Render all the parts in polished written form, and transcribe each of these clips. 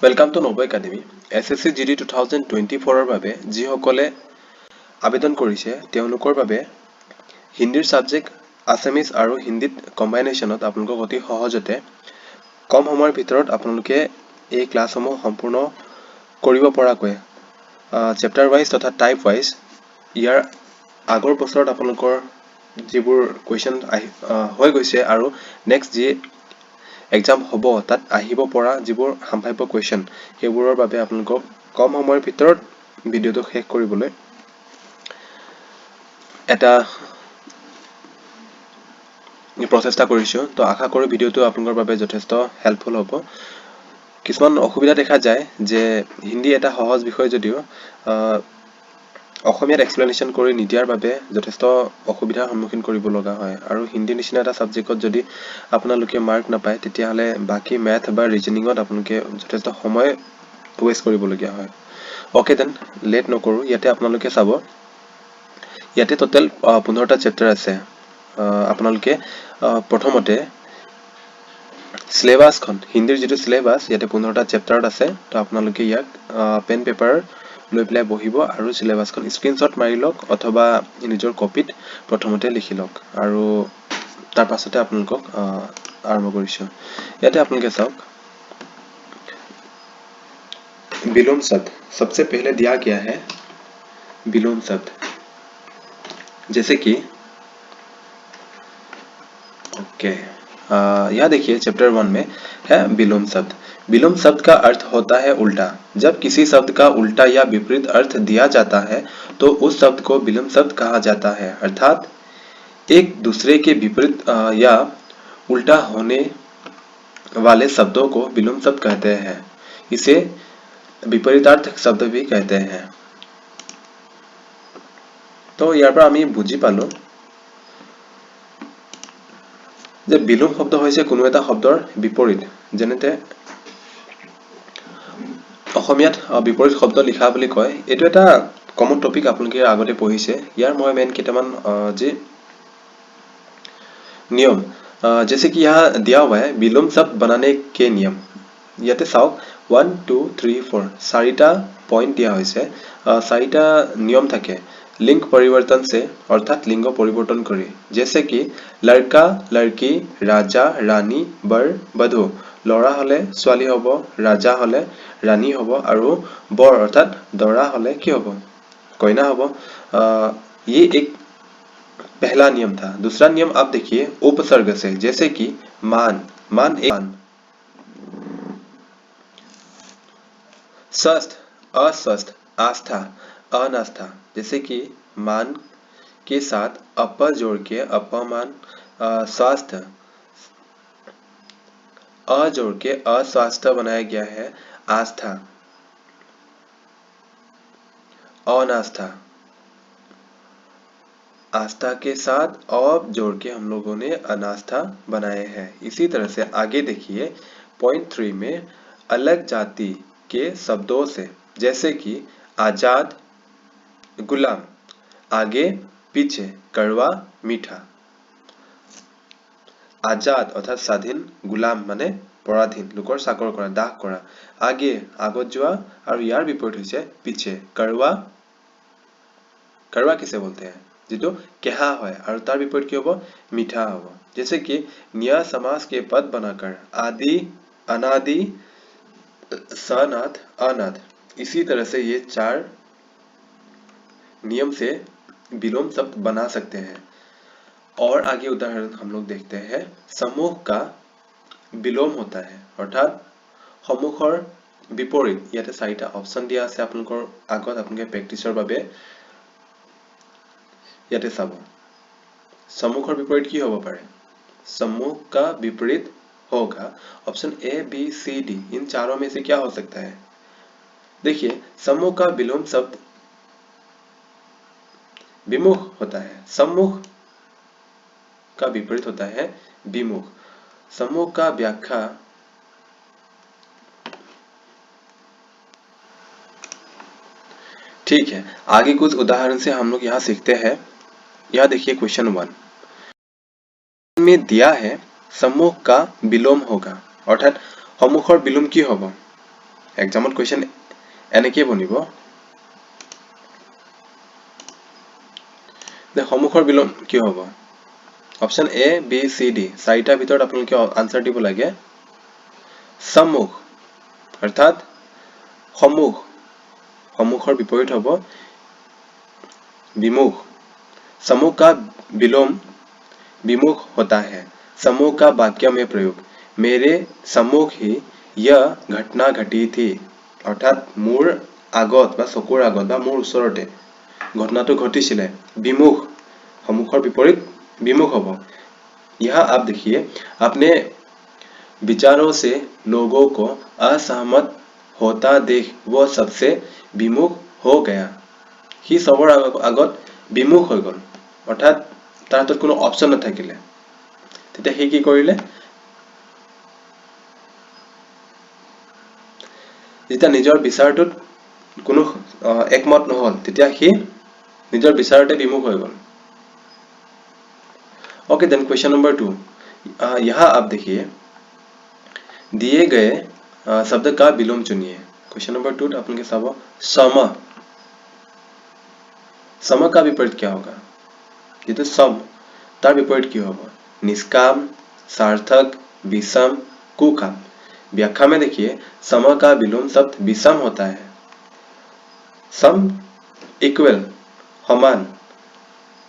Welcome to Novo Academy. SSC GD 2024 বাবে যিসকলে আবেদন কৰিছে তেওঁলোকৰ বাবে হিন্দীৰ সাবজেক্ট আসামিজ আৰু হিন্দীত কম্বাইনেশ্যনত আপোনালোকক অতি সহজতে কম সময়ৰ ভিতৰত আপোনালোকে এই ক্লাছসমূহ সম্পূৰ্ণ কৰিব পৰাকৈ চেপ্টাৰ ওয়াইজ তথা টাইপ ওয়াইজ ইয়াৰ আগৰ বছৰত আপোনালোকৰ যিবোৰ কোৱেশ্চন হৈ গৈছে আৰু নেক্সট যি এক্সাম হ'ব তাত আহিব পৰা যিবোৰ সম্ভাৱ্য কোৱেশ্চন সেইবোৰৰ বাবে আপোনালোকক কম সময়ৰ ভিতৰত ভিডিওটো শেষ কৰিবলৈ এটা প্ৰচেষ্টা কৰিছো তো আশা কৰো ভিডিওটো আপোনালোকৰ বাবে যথেষ্ট হেল্পফুল হ'ব কিছুমান অসুবিধা দেখা যায় যে হিন্দী এটা সহজ বিষয় যদিও অসমীয়াত এক্সপ্লেনেশ্যন কৰি নিদিয়াৰ বাবে যথেষ্ট অসুবিধাৰ সন্মুখীন কৰিব লগা হয় আৰু হিন্দী নিচিনা এটা সাবজেক্টত যদি আপোনালোকে মাৰ্ক নাপায় তেতিয়াহলে বাকি ম্যাথ বা ৰিজনিংত আপোনালোকে যথেষ্ট সময় ওয়েষ্ট কৰিবলগীয়া হয় ওকে দেন লেট নকৰো ইয়াতে আপোনালোকে চাব ইয়াতে টোটাল 15টা চেপ্টাৰ আছে আপোনালোকে প্ৰথমতে সিলেবাসখন হিন্দীৰ যেটো সিলেবাস ইয়াতে 15টা চেপ্টাৰত আছে তো আপোনালোকে ইয়াক পেন পেপাৰ লৈ পেলাই বহিব আৰু সিলেবাসখন স্ক্ৰিনশ্বট মাৰি লওক অথবা নিজৰ কপিত প্ৰথমতে লিখি লওক আৰু তাৰ পাছতে আপোনালোকক আৰম্ভ কৰিছো ইয়াতে আপোনালোকে চাওক विलोम शब्द सबसे पहले दिया गया है विलोम शब्द जैसे कि ओके यहाँ देखिए चैप्टर 1 में है विलोम शब्द विलोम शब्द का अर्थ होता है उल्टा जब किसी शब्द का उल्टा या विपरीत अर्थ दिया जाता है तो उस शब्द को विलोम शब्द कहा जाता है अर्थात एक दूसरे के विपरीत या उल्टा होने वाले शब्दों को विलोम शब्द कहते हैं इसे विपरीतार्थक शब्द भी कहते हैं तो यार पर आमी बुझी पालो যে বিলোম শব্দ হৈছে কোনো এটা শব্দৰ বিপৰীত যেনেতে অসমীয়াত বিপৰীত শব্দ লিখা বুলি কয় এটো এটা কমন টপিক আপোনালোকে আগতে পঢ়িছে ইয়াৰ মই মেন কেটামান যে नियम जैसे कि यहाँ दिया हुआ है विलोम शब्द बनाने के नियम ইয়াতে চাওক 1 2 3 4 চাৰিটা পইণ্ট দিয়া হৈছে চাৰিটা নিয়ম থাকে लिंग परिवर्तन से अर्थात लिंग परिवर्तन करी जैसे कि लड़का लड़की राजा रानी बर बधू लड़ा हले स्वाली हबो राजा हले रानी हबो और बर अर्थात दरा हले की हबो कइना हबो ये एक पहला नियम था दूसरा नियम आप देखिए उपसर्ग से जैसे कि मान मान एक मान स्वस्थ अस्वस्थ आस्था अनास्था जैसे कि मान के साथ अप जोड़ के अपमान स्वास्थ्य अ जोड़ के अस्वास्थ्य बनाया गया है आस्था अनास्था आस्था के साथ अब जोड़ के हम लोगों ने अनास्था बनाए हैं इसी तरह से आगे देखिए पॉइंट 3 में अलग जाति के शब्दों से जैसे कि आजाद गुलाम आगे पीछे कड़वा मीठा आजाद अर्थात स्वाधीन गुलाम माने पराधीन लोकर चाकर करा दाह करा आगे आगत जोआ और यार विपरीत होइसे पीछे कड़वा कड़वा किसे बोलते हैं जितो केहा है और तार विपरीत की होबो मीठा होबो जैसे कि न्या समास के पद बनाकर आदि अनादि सनाथ अनाथ इसी तरह से ये चार नियम से विलोम शब्द बना सकते हैं और आगे उदाहरण हम लोग देखते हैं समूह का विलोम होता है अर्थात समूहर विपरीत ইয়াতে চাৰিটা অপচন দিয়া আছে আপোনালোকৰ আগত আপোনালোকে প্ৰেক্টিছৰ বাবে ইয়াতে চাব समूहर विपरीत কি হ'ব পাৰে समूह का विपरीत होगा option A B C D इन चारों में से क्या हो सकता है देखिए समूह का विलोम शब्द विमुख होता है सम्मुख का विपरीत होता है विमुख समूह का व्याख्या ठीक है आगे कुछ उदाहरण से हम लोग यहाँ सीखते हैं यहाँ देखिए क्वेश्चन 1 में दिया है समूह का विलोम होगा अर्थात समूहर विलोम की होगा এক্সামত কোৱেশ্চন এনেকৈ বনিব যে সন্মুখৰ বিলোম কি হ'ব option A B C D চাৰিটাৰ ভিতৰত আপোনালোকে আনসাৰ দিব লাগে সম্মুখ অৰ্থাৎ সম্মুখ সম্মুখৰ বিপৰীত হ'ব विमुख समूह का विलोम विमुख होता है समूह का वाक्य में प्रयोग मेरे सम्मुख ही यह घटना घटी थी अर्थात मोर आगत बा चकुर आगत बा मोर ओसरते घटनाটো घटिছিলে विमुख सम्मुखर विपरीत विमुख होबो यहाँ आप देखिए अपने विचारों से लोगों को असहमत होता देख वो सबसे विमुख हो गया ही सबर আগত বিমুখ হৈ গল অৰ্থাৎ তাৰ হাতত কোনো অপচন নাথাকিলে তেতিয়া হি কি কৰিলে যেতিয়া নিজৰ বিচাৰটোত কোনো একমত নহল তেতিয়া হি নিজৰ বিচাৰতে বিমুখ হৈ গল ओके देन क्वेश्चन नंबर 2 यहाँ आप देखिए दिए गए शब्द का विलोम चुनिए क्वेश्चन नंबर 2 अपन के साथ सम सम का विपरीत क्या होगा ये तो सम तार विपरीत क्या होगा निष्काम सार्थक विषम कुकाम व्याख्या में देखिए सम का विलोम शब्द विषम होता है सम इक्वल समान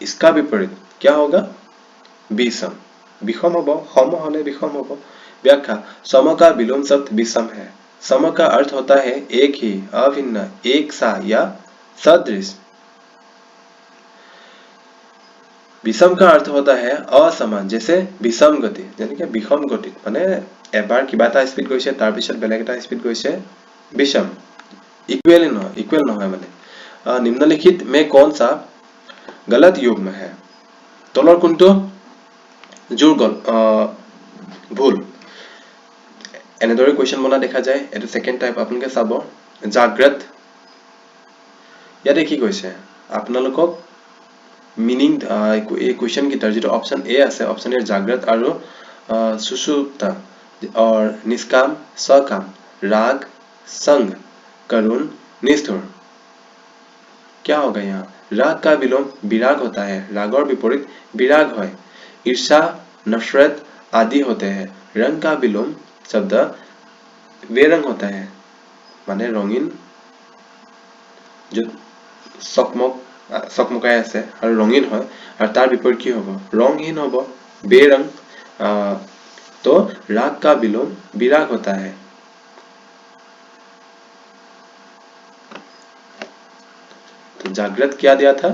इसका विपरीत क्या होगा विषम विषम होगा सम होले विषम होगा व्याख्या सम का विलोम शब्द विषम है सम का अर्थ होता है एक ही अभिन्न एक सा या सदृश विषम का अर्थ होता है असमान जैसे विषम गति यानी कि विषम गति माने एबार किबा ता स्पीड গৈছে তাৰ পিছত বেলেগ এটা স্পীড গৈছে विषम इक्वल নহয় माने निम्नलिखित में कौन सा गलत युग्म है तলৰ কোনটো জোৰ ভুল এনেদৰে কোৱেশ্চন বনা দেখা যায় এটো সেকেন্ড টাইপ আপোনালোকে চাব জাগ্ৰত ইয়াতে কি কৈছে আপোনালোকক मीनिंग ये क्वेश्चन की तरह जो ऑप्शन ए আছে ऑप्शन ए जागृत और सुषुप्ता और निष्काम सकाम राग संग करुण निष्ठुर क्या होगा यहाँ राग का विलोम विराग होता है रागों विपरीत विराग है ईर्षा नफरत आदि होते हैं रंग का विलोम शब्द बेरंग होता है माने रंगीन जो सकमक सकमकाय আছে আৰু ৰঙীন হয় আৰু তাৰ বিপৰীত কি হ'ব ৰংহীন হ'ব বেৰং तो राग का विलोम विराग होता है तो जागृत क्या दिया था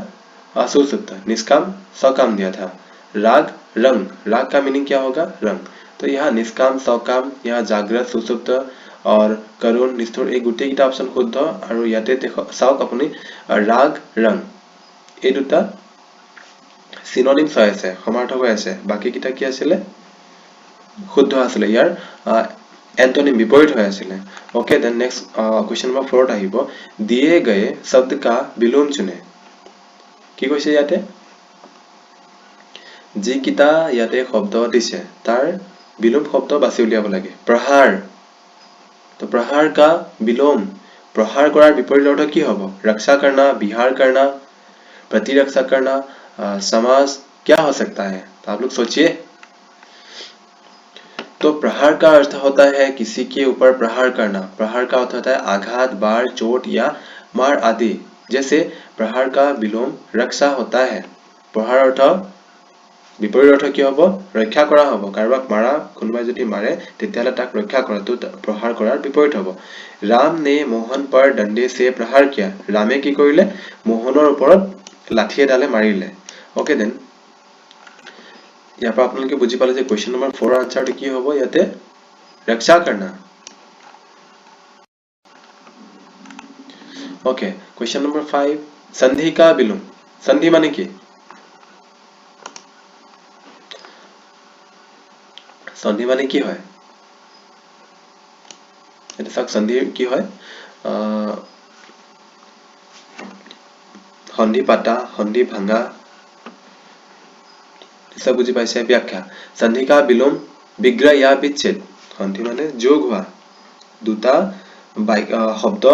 असुसुप्त निष्काम सकाम दिया था राग रंग राग का मीनिंग क्या होगा रंग तो यहाँ निष्काम सकाम यहाँ जागृत सुसुप्त और करुण निष्ठुर এই গোটেইটা অপচন শুদ্ধ আৰু ইয়াতে চাওক আপুনি राग रंग এই দুটা সিনোনিমস হৈ আছে সমাৰ্থক হৈ আছে বাকি কিটা কি আছিল শুদ্ধ আছিল ইয়াৰ एंटोनिम विपरीत হৈ আছিল okay then next question number 4 আহিব दिए गए शब्द का विलोम चुने কি কৈছে ইয়াতে যি কিটা ইয়াতে শব্দ দিছে তাৰ विलोम শব্দ বাছি উলিয়াব লাগে प्रहार तो प्रहार का विलोम प्रहार কৰাৰ বিপৰীত অৰ্থ কি হ'ব रक्षा करना विहार करना प्रतिरक्षा करना समास क्या हो सकता है तो आप लोग सोचिए तो प्रहार का अर्थ होता है किसी के ऊपर प्रहार करना प्रहार का अर्थ होता है आघात बार चोट या मार आदि जैसे प्रहार का विलोम रक्षा होता है प्रहार अर्थ विपरीत अर्थ কি হ'ব ৰক্ষা কৰা হ'ব কাৰোবাক মাৰা কোনোবাই যদি মাৰে তেতিয়ালে তাক ৰক্ষা কৰাটো प्रहार কৰাৰ বিপৰীত হ'ব राम ने मोहन पर डंडे से प्रहार किया रामे কি কৰিলে মোহনৰ ওপৰত लाठी डाले मारिले ओके देन यहाँ पर अपन लोग बुझी पाले जे क्वेश्चन नंबर 4 आंसर की होबो याते रक्षा करना ओके क्वेश्चन नंबर 5 संधि का विलोम संधि माने की संधि माने की হয় এটা সক संधि की হয় संधि पाता संधि भांगा सब बुझी पाइसे व्याख्या संधि का विलोम विग्रह या विच्छेद संधि माने जोग हुआ दुटा শব্দ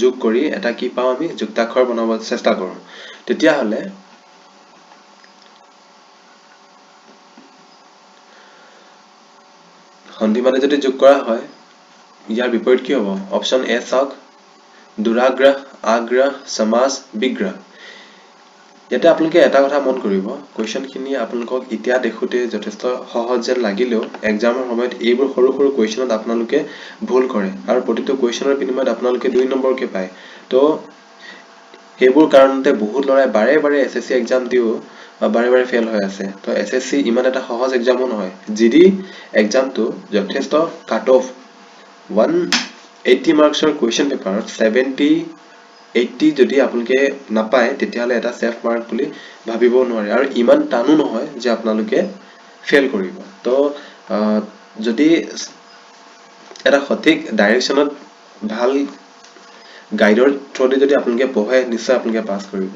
যোগ কৰি এটা কি পাওঁ আমি যুক্তাক্ষৰ বনাব চেষ্টা কৰোঁ তেতিয়াহ'লে সন্ধি মানে যদি যোগ কৰা হয় ইয়াৰ বিপৰীত কি হ'ব অপচন এ চাওক দুৰাগ্ৰহ আগ্ৰহ সমাস বিগ্ৰহ ইয়াতে আপোনালোকে এটা কথা মন কৰিব কোৱেশ্চনখিনি আপোনালোকক এতিয়া দেখোতে যথেষ্ট সহজ যেন লাগিলেও এক্সামৰ সময়ত এইবোৰ সৰু সৰু কোৱেশ্চনত আপোনালোকে ভুল কৰে আৰু প্ৰতিটো কোৱেশ্চনৰ বিনিময়ত আপোনালোকে 2 নম্বৰকে পায় তো সেইবোৰ কাৰণতে বহুত লৰাই বাৰে বাৰে এসএসসি এক্সাম দিও বাৰে বাৰে ফেল হৈ আছে তো এসএসসি ইমান এটা সহজ এক্সামো নহয় জিডি এক্সামটো যথেষ্ট কাট অফ 180 মাৰ্কছৰ কোৱেশ্চন পেপাৰত 70 80 যদি আপোনালোকে নাপায় তেতিয়াহলে এটা সেফ মাৰ্ক বুলি ভাবিব নোৱাৰে আৰু ইমান টানো নহয় যে আপোনালোকে ফেল কৰিব তো যদি এটা সঠিক ডাইৰেকশনত ভাল গাইডৰ থ্ৰুদি যদি আপোনালোকে পঢ়ে নিশ্চয় আপোনালোকে পাস কৰিব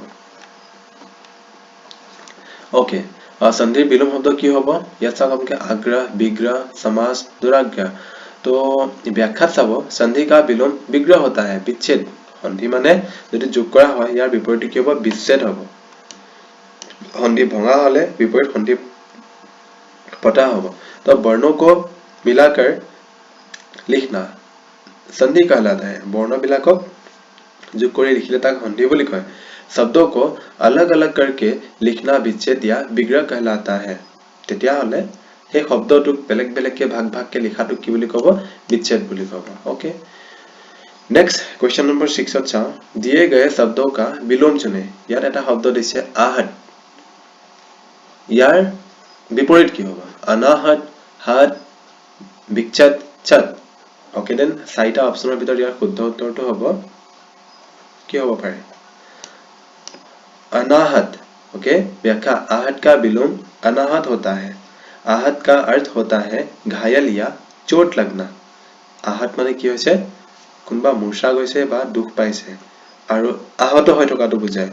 ওকে সন্ধিৰ বিলোম শব্দ কি হ'ব ইয়াত চাওক আপোনালোকে আগ্ৰহ বিগ্ৰহ সমাস দুৰাগ্ৰহ तो व्याख्या চাব संधि का विलोम विग्रह होता है विच्छेद সন্ধি মানে যদি যোগ কৰা হয় ইয়াৰ বিপৰীত কি হ'ব বিচ্ছেদ হ'ব সন্ধি ভঙা হলে বিপৰীত সন্ধি पता होगा तो वर्णों को मिलाकर लिखना संधि कहलाता है वर्ण বিলাকক যোগ কৰি লিখিলে তাক সন্ধি বুলি কয় शब्दों को अलग अलग करके लिखना विच्छेद या विग्रह कहलाता है তেতিয়া হলে সেই শব্দটোক বেলেগ বেলেগকে ভাগ ভাগকে লিখাটো কি বুলি কব विच्छेद বুলি কব ओके नेक्स्ट क्वेश्चन नंबर 6 ত চাও दिए गए शब्दों का विलोम चुने ইয়াত এটা শব্দ দিছে आहट ইয়াৰ বিপৰীত কি হ'ব अनाहत हत विच्छेद छत ओके देन চাৰিটা অপচনৰ ভিতৰত ইয়াৰ শুদ্ধ উত্তৰটো হ'ব কি হ'ব পাৰে अनाहत ओके व्याख्या आहट का विलोम अनाहत होता है आहत का अर्थ होता है घायल या चोट लगना आहत माने কি হৈছে কোনবা মূৰ্ছা গৈছে বা দুখ পাইছে আৰু আহত হৈ থকাটো বুজায়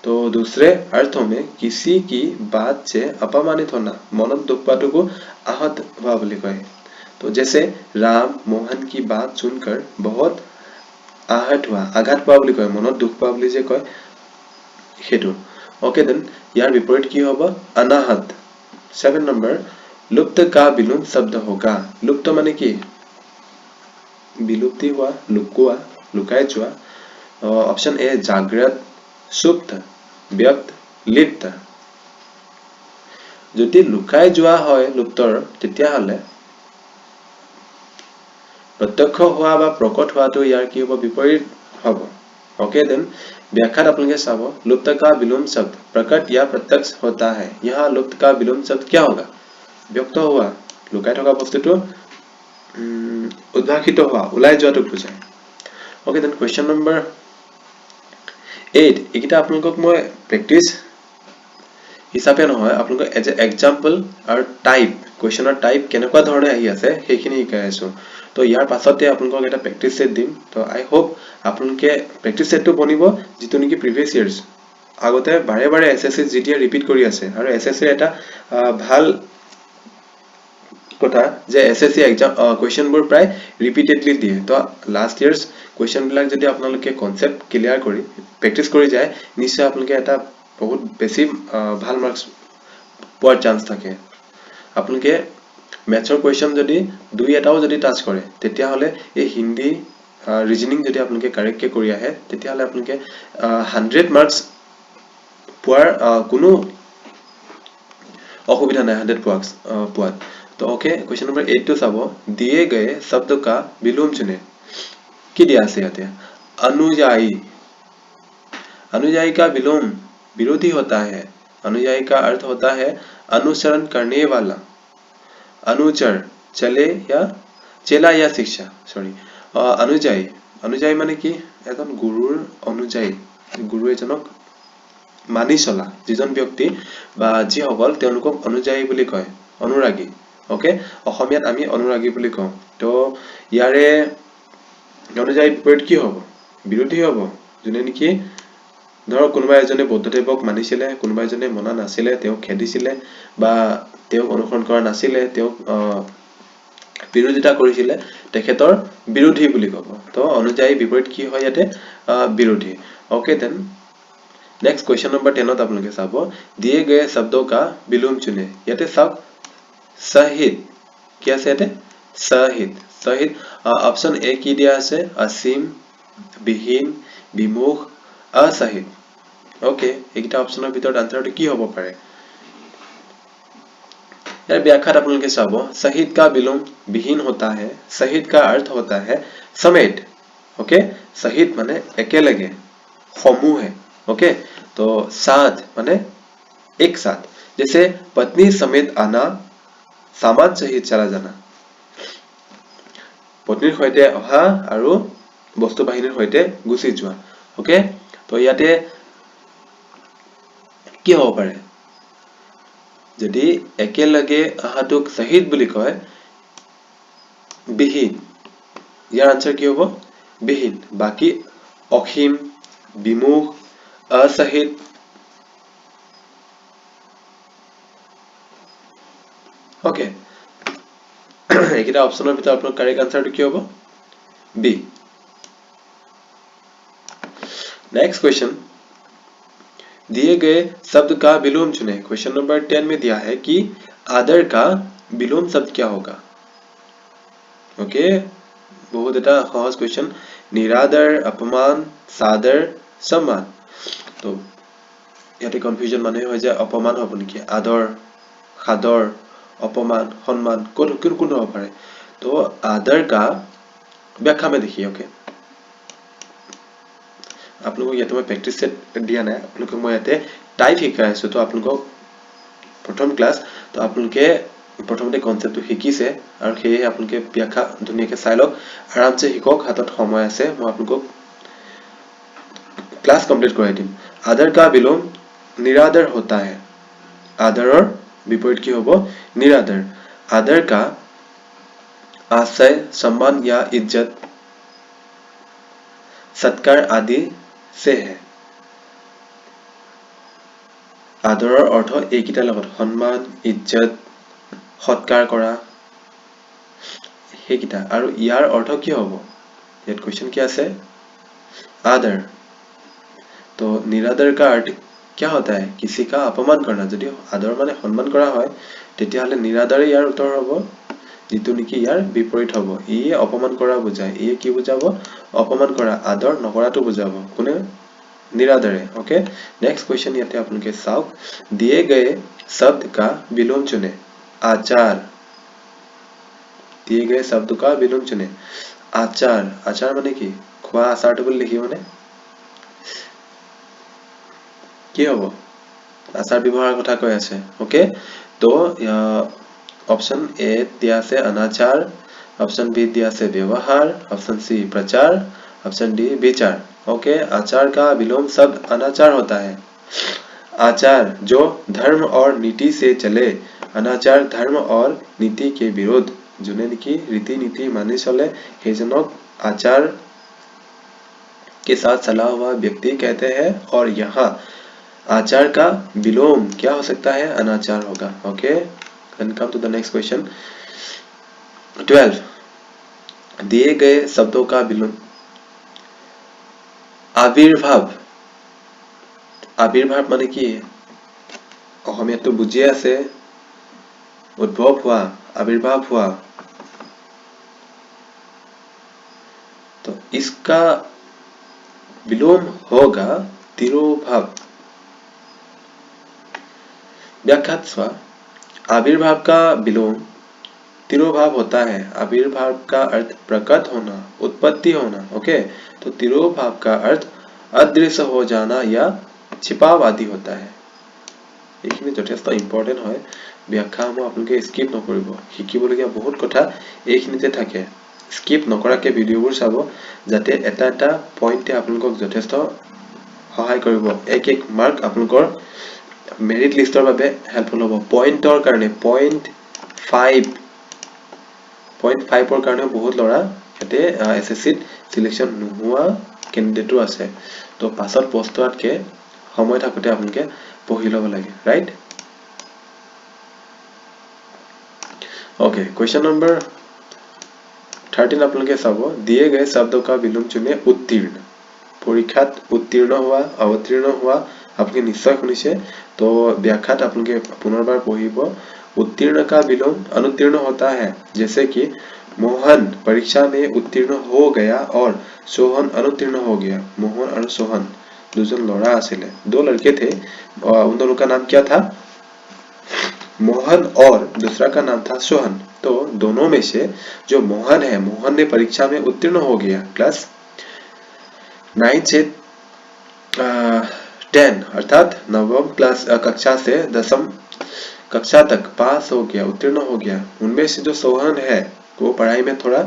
तो दूसरे अर्थों में किसी की बात से अपमानित होना मनत दुख पाटो को आहत हुआ बोली कहे तो जैसे राम मोहन की बात सुनकर बहुत आहत हुआ आघात पा बोली कहे मनत दुख पा बोली जे कहे हेतु ओके देन यार विपरीत की होगा अनाहत 7 नंबर लुप्त का विलोम शब्द होगा लुप्त माने की विलुप्ति हुआ लुकुआ लुकाय जुआ ऑप्शन ए जागृत सुप्त व्यक्त लिप्त যদি লুকাই যোৱা হয় লুপ্তৰ তেতিয়া হলে प्रत्यक्ष हुआ বা प्रकट হোৱাটো ইয়াৰ কি হ'ব বিপৰীত হ'ব ओके देन व्याख्यात আপোনালোকে চাব लुप्त का विलोम शब्द प्रकट या प्रत्यक्ष होता है यहाँ लुप्त का विलोम शब्द क्या होगा व्यक्त हुआ लुकाই থকা বস্তুটো উদ্ভাসিত হোৱা ওলাই যোৱাটো বুজায় ओके देन क्वेश्चन नंबर 8 একিটা আপোনালোকক মই প্ৰেক্টিস হিচাপে নহয় আপোনালোকক এজ এক্সাম্পল আৰু টাইপ কোৱেশ্চনৰ টাইপ কেনেকুৱা ধৰণে আহি আছে সেইখিনি শিকাই আছো তো ইয়াৰ পাছতে আপোনালোকক এটা প্ৰেক্টিস সেট দিম তো আই হোপ আপোনালোকে প্ৰেক্টিস সেটটো বনিব যিটো নেকি প্ৰিভিয়াস ইয়াৰ্স আগতে বাৰে বাৰে এসএসসি জিডিয়ে ৰিপিট কৰি আছে আৰু এসএসসি এটা ভাল কথা যে এসএসসি এক্সাম কোৱেশ্চনবোৰ প্ৰায় ৰিপিটেডলি দিয়ে তো লাষ্ট ইয়াৰ্স কোৱেশ্চন বিলাক যদি আপোনালোকে কনসেপ্ট ক্লিয়াৰ কৰি প্ৰেক্টিস কৰি যায় নিশ্চয় আপোনালোকে এটা বহুত বেছি ভাল মাৰ্কস পোৱাৰ চান্স থাকে আপোনালোকে ম্যাথছৰ কোৱেশ্চন যদি দুই এটাও যদি টাচ কৰে তেতিয়া হলে এই হিন্দী ৰিজনিং যদি আপোনালোকে কাৰেক্ট কে কৰি আহে তেতিয়া হলে আপোনালোকে 100 মাৰ্কস পোৱাৰ কোনো অসুবিধা নাই 100 মাৰ্কস পোৱাত तो ओके क्वेश्चन नंबर 8 तो साबो दिए गए शब्द का विलोम चुने की दिया से आते अनुयायी अनुयायी का विलोम विरोधी होता है अनुयायी का अर्थ होता है अनुसरण करने वाला अनुचर चले या चेला या शिक्षा सॉरी अनुयायी अनुयायी माने की एजन गुरुर अनुयायी गुरु एजनक मानि चला जिজন ব্যক্তি বা যি সকল তেওঁলোকক অনুযায়ী বুলি কয় অনুৰাগী ओके অসমীয়াত আমি অনুৰাগী বুলি কওঁ তো ইয়াৰে অনুযায়ী বিপৰীত কি হ'ব বিৰোধী হ'ব যোনে নেকি ধৰক কোনোবা এজনে বৌদ্ধদেৱক মানিছিলে কোনোবা এজনে মনা নাছিলে তেওঁ খেদিছিলে বা তেওঁ অনুসৰণ কৰা নাছিলে তেওঁ বিৰোধিতা কৰিছিলে তেখেতৰ বিৰোধী বুলি ক'ব তো অনুযায়ী বিপৰীত কি হয় ইয়াতে বিৰোধী okay then next question number 10 আপোনালোকে চাব दिए गए शब्दों का विलोम चुने ইয়াতে চাওক सहित কি আছে ইয়াতে सहित सहित ऑप्शन ए কি দিয়া আছে असीम বিহীন বিমুখ असहित ओके এইটা অপশনৰ ভিতৰত আনসাৰটো কি হ'ব পাৰে यार व्याख्या আপোনালোকে চাব सहित का विलोम विहीन होता है सहित का अर्थ होता है समेत ओके सहित माने एकेलगे समूह है ओके तो साथ माने एक साथ जैसे पत्नी समेत आना सामान सहित चला जाना पत्नीर सहित अहा আৰু বস্তু বাহিনীৰ সৈতে গুছি যোৱা ओके तो ইয়াতে কি হ'ব পাৰে যদি একেলগে আহাটোক सहित বুলি কয় বিহীন ইয়াৰ আনসাৰ কি হ'ব বিহীন বাকি অসীম বিমুখ असहित ओके এইটা অপশনৰ ভিতৰত আপোনাৰ কাৰেক্ট আনসাৰটো কি হ'ব বি नेक्स्ट क्वेश्चन दिए गए शब्द का विलोम चुने क्वेश्चन नंबर 10 में दिया है कि आदर का विलोम शब्द क्या होगा ओके बहुत এটা সহজ क्वेश्चन निरादर अपमान सादर सम्मान तो ইয়াতে কনফিউজন মানে হৈ যায় অপমান হ'ব নেকি আদৰ খাদৰ अपमान सम्मान কোন হ'ব পাৰে तो आदर का व्याख्या में देखिए ओके आप लोगों को याते मैं प्रैक्टिस सेट दिया ना आप लोगों को मैं याते टाइप শিকাই আছো তো आप लोगों को प्रथम क्लास तो आप लोगों के प्रथमতে কনসেপ্টটো শিকিছে আৰু সেই आप लोगों के व्याख्या ধুনিয়াকে চাই লওক আৰামছে শিকক হাতত সময় আছে মই आप लोगों को क्लास कंप्लीट कराই দিম आदर का विलोम निरादर होता है आदरर विपरीत की होबो निरादर आदर का आशय सम्मान या इज्जत सत्कार आदि से है आदरर अर्थ एकिटा লগত सम्मान इज्जत सत्कार কৰা हेकिटा আৰু ইয়াৰ अर्थ কি হ'ব ইয়াত क्वेश्चन কি আছে आदर तो निरादर का अर्थ क्या होता है किसी का अपमान करना যদি आदर माने सम्मान কৰা হয় তেতিয়াহলে নিৰাদৰে ইয়াৰ উত্তৰ হ'ব जितु नेকি ইয়াৰ বিপৰীত হ'ব ই অপমান কৰা বুজায় ই কি বুজাব অপমান কৰা আদৰ নকৰাটো বুজাব কোনে निरादरे ओके नेक्स्ट क्वेश्चन ইয়াতে আপোনালোকে চাওক दिए गए शब्द का विलोम चुने आचार दिए गए शब्द का विलोम चुने आचार आचार माने কি খোৱা আচাৰটো বুলি লিখিব মানে কি হ'ব আচাৰ ব্যৱহাৰৰ কথা কৈ আছে ओके तो ऑप्शन ए दिया से अनाचार ऑप्शन बी दिया से व्यवहार ऑप्शन सी प्रचार ऑप्शन डी विचार ओके आचार का विलोम शब्द अनाचार होता है आचार जो धर्म और नीति से चले अनाचार धर्म और नीति के विरोध जोने की रीति नीति माने चले हेजनक आचार के साथ चला हुआ व्यक्ति कहते हैं और यहाँ आचार का विलोम क्या हो सकता है अनाचार होगा okay then come to the next question 12 दिए गए शब्दों का विलोम आविर्भाव आविर्भाव माने কি অসমীয়াটো বুজি আছে উদ্ভৱ হোৱা आविर्भाव हुआ तो इसका विलोम होगा तिरोभाव व्याख्या स्वा आविर्भाव का विलोम तिरोभाव होता है आविर्भाव का अर्थ प्रकट होना उत्पत्ति होना ओके तो तिरोभाव का अर्थ अदृश्य हो जाना या छिपाव आदि होता है এইখিনি যথেষ্ট ইম্পৰ্টেন্ট হয় ব্যাখ্যা মই আপোনালোকে স্কিপ নকৰিব শিকিবলগীয়া বহুত কথা এইখিনিতে থাকে স্কিপ নকৰাকে ভিডিওবোৰ চাব যাতে এটা এটা পইণ্টে আপোনালোকক যথেষ্ট সহায় কৰিব এক এক মাৰ্ক আপোনালোকৰ मेरिट लिस्टर বাবে হেল্পফুল হ'ব পইণ্টৰ কাৰণে 0.5 ৰ কাৰণে বহুত লৰা এতে এসএসসি সিলেকশন নোহোৱা ক্যান্ডিডেটও আছে তো পাছত পোষ্টতকে সময় থাকতে আপোনালোকে পঢ়ি ল'ব লাগে ৰাইট ओके क्वेश्चन नंबर 13 আপোনালোকে চাব, दिए गए शब्दों का विलोम चुने उत्तीर्ण। পৰীক্ষাত উত্তীৰ্ণ হোৱা, অৱতীৰ্ণ হোৱা আপোনালোকে নিশ্চয় শুনিছে। তো ব্যাখ্যাত আপোনালোকে পুনৰবাৰ পঢ়িব। उत्तीर्ण का विलोम अनुत्तीर्ण होता है, जैसे कि मोहन परीक्षा में उत्तीर्ण हो गया और सोहन अनुत्तीर्ण हो गया। मोहन और सोहन দুজন লৰা আছিলে, दो लड़के थे, उन दोनों का नाम क्या था? मोहन और दूसरा का नाम था सोहन। तो दोनों में से जो मोहन है, मोहन ने परीक्षा में उत्तीर्ण हो गया, क्लास 9 से 10 अर्थात नवम क्लास कक्षा से 10वीं कक्षा तक पास हो गया, उत्तीर्ण हो गया। उनमें से जो सोहन है वो पढ़ाई में थोड़ा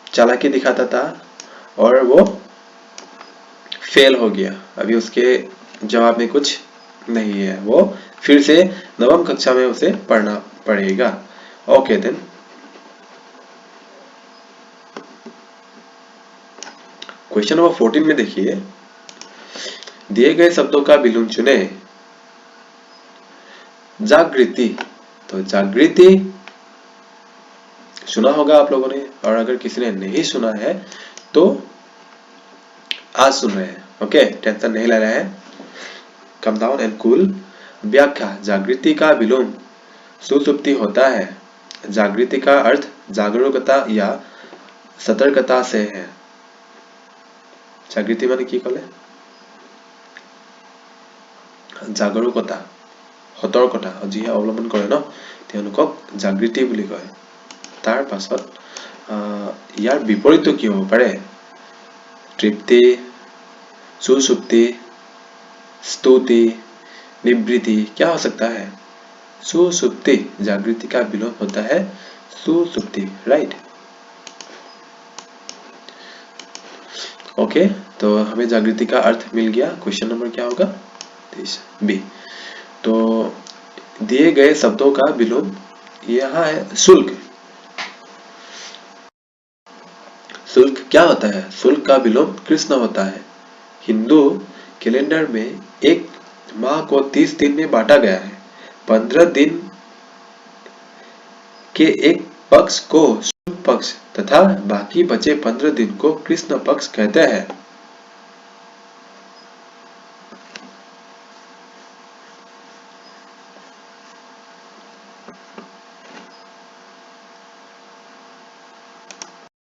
चालाकी दिखाता था और वो फेल हो गया। अभी उसके जवाब में कुछ नहीं है, वो फिर से नवम कक्षा में उसे पढ़ना पड़ेगा। ओके देन, क्वेश्चन नंबर 14 में देखिए, दिए गए शब्दों का विलोम चुने। जागृति, तो जागृति सुना होगा आप लोगों ने, और अगर किसी ने नहीं सुना है तो आज सुन रहे हैं। ओके, टेंशन नहीं ले रहे हैं, कम डाउन एंड कूल। व्याख्या, जागृति का विलोम सुसुप्ति होता है। जागृति का अर्थ जागरूकता या सतर्कता से है। जागृति माने কি কলে? জাগৰুকতা, সতৰ্কতা যিহে অৱলম্বন কৰে ন, তেওঁলোকক জাগৃতি বুলি কয়। তাৰ পাছত ইয়াৰ বিপৰীতটো কি হ'ব পাৰে? তৃপ্তি, सुसुप्ति, स्तुति, निवृत्ति, क्या हो सकता है? सुसुप्ति। जागृति का विलोम होता है सुसुप्ति, राइट। ओके, तो हमें जागृति का अर्थ मिल गया। क्वेश्चन नंबर क्या होगा? 23 बी। तो दिए गए शब्दों का विलोम यहाँ है शुल्क। शुल्क क्या होता है? शुल्क का विलोम कृष्ण होता है। हिंदू कैलेंडर में एक माह को 30 दिन में बांटा गया है। 15 दिन के एक पक्ष को शुक्ल पक्ष तथा बाकी बचे 15 दिन को कृष्ण पक्ष कहते हैं।